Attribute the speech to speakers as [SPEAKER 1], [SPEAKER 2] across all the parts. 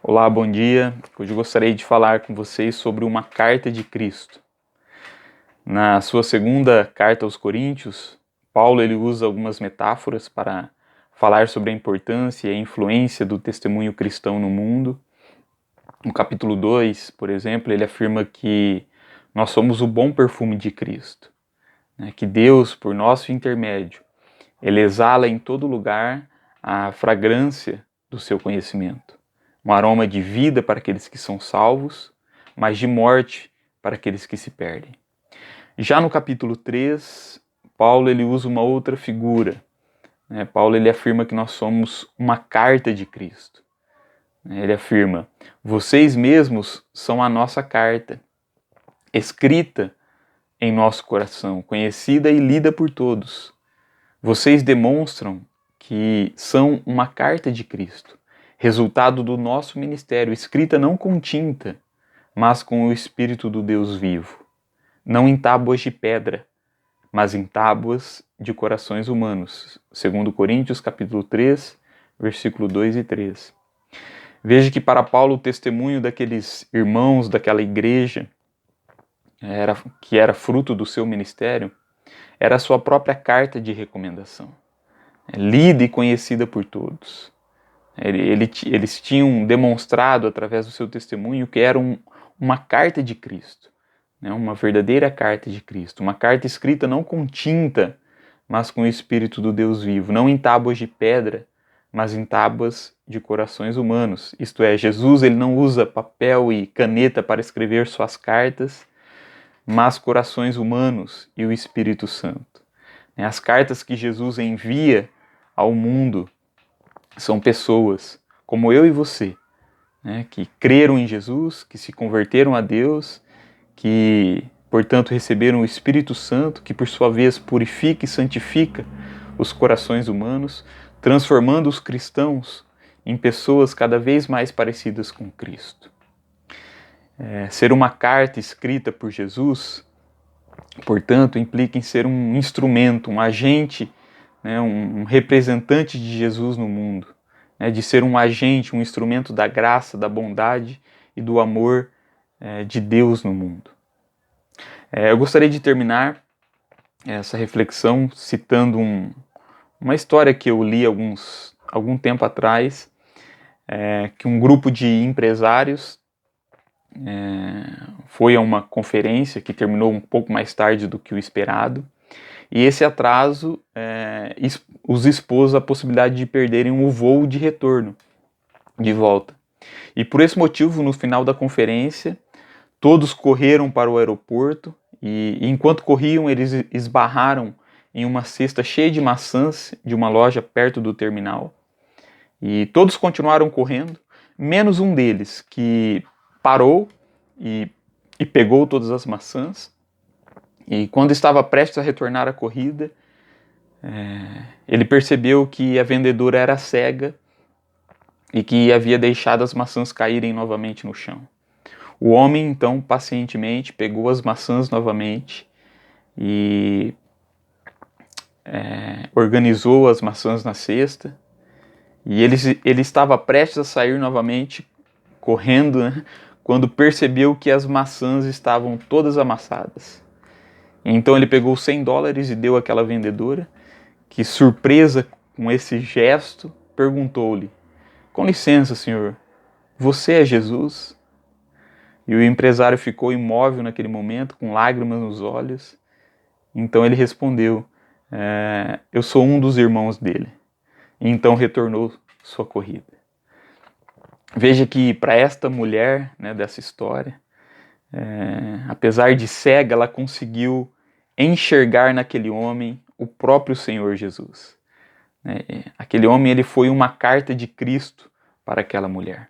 [SPEAKER 1] Olá, bom dia. Hoje eu gostaria de falar com vocês sobre uma carta de Cristo. Na sua segunda carta aos Coríntios, Paulo ele usa algumas metáforas para falar sobre a importância e a influência do testemunho cristão no mundo. No capítulo 2, por exemplo, ele afirma que nós somos o bom perfume de Cristo, né? Que Deus, por nosso intermédio, ele exala em todo lugar a fragrância do seu conhecimento. Um aroma de vida para aqueles que são salvos, mas de morte para aqueles que se perdem. Já no capítulo 3, Paulo ele usa uma outra figura. Paulo ele afirma que nós somos uma carta de Cristo. Ele afirma: vocês mesmos são a nossa carta, escrita em nosso coração, conhecida e lida por todos. Vocês demonstram que são uma carta de Cristo, resultado do nosso ministério, escrita não com tinta, mas com o Espírito do Deus vivo, não em tábuas de pedra, mas em tábuas de corações humanos. 2 Coríntios capítulo 3, versículo 2 e 3. Veja que para Paulo o testemunho daqueles irmãos daquela igreja, que era fruto do seu ministério, era a sua própria carta de recomendação, lida e conhecida por todos. Eles tinham demonstrado através do seu testemunho que era uma carta de Cristo, uma verdadeira carta de Cristo, uma carta escrita não com tinta, mas com o Espírito do Deus vivo, não em tábuas de pedra, mas em tábuas de corações humanos. Isto é, Jesus ele não usa papel e caneta para escrever suas cartas, mas corações humanos e o Espírito Santo. As cartas que Jesus envia ao mundo são pessoas como eu e você, que creram em Jesus, que se converteram a Deus, que, portanto, receberam o Espírito Santo, que por sua vez purifica e santifica os corações humanos, transformando os cristãos em pessoas cada vez mais parecidas com Cristo. Ser uma carta escrita por Jesus, portanto, implica em ser um instrumento, um agente, um representante de Jesus no mundo, de ser um agente, um instrumento da graça, da bondade e do amor de Deus no mundo. Eu gostaria de terminar essa reflexão citando uma história que eu li algum tempo atrás, que um grupo de empresários foi a uma conferência que terminou um pouco mais tarde do que o esperado, e esse atraso os expôs à possibilidade de perderem o voo de retorno, de volta. E por esse motivo, no final da conferência, todos correram para o aeroporto e enquanto corriam, eles esbarraram em uma cesta cheia de maçãs de uma loja perto do terminal. E todos continuaram correndo, menos um deles, que parou e pegou todas as maçãs. E quando estava prestes a retornar à corrida, ele percebeu que a vendedora era cega e que havia deixado as maçãs caírem novamente no chão. O homem, então, pacientemente pegou as maçãs novamente e organizou as maçãs na cesta. E ele estava prestes a sair novamente, correndo, quando percebeu que as maçãs estavam todas amassadas. Então ele pegou $100 e deu àquela vendedora, que, surpresa com esse gesto, perguntou-lhe: "Com licença, senhor, você é Jesus?" E o empresário ficou imóvel naquele momento, com lágrimas nos olhos. Então ele respondeu: "Eu sou um dos irmãos dele." E então retornou sua corrida. Veja que para esta mulher, dessa história, apesar de cega, ela conseguiu enxergar naquele homem o próprio Senhor Jesus. Aquele homem ele foi uma carta de Cristo para aquela mulher.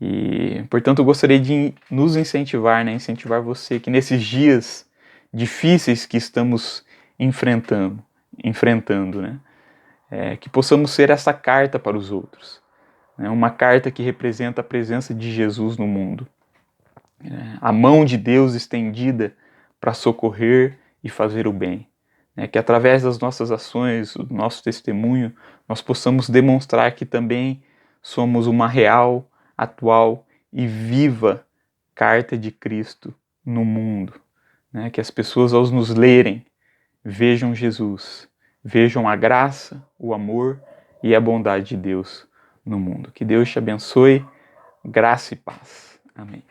[SPEAKER 1] E, portanto, eu gostaria de nos incentivar, incentivar você que nesses dias difíceis que estamos enfrentando, que possamos ser essa carta para os outros, uma carta que representa a presença de Jesus no mundo, a mão de Deus estendida para socorrer e fazer o bem, que através das nossas ações, do nosso testemunho, nós possamos demonstrar que também somos uma real atual e viva carta de Cristo no mundo. Né? Que as pessoas, ao nos lerem, vejam Jesus, vejam a graça, o amor e a bondade de Deus no mundo. Que Deus te abençoe, graça e paz. Amém.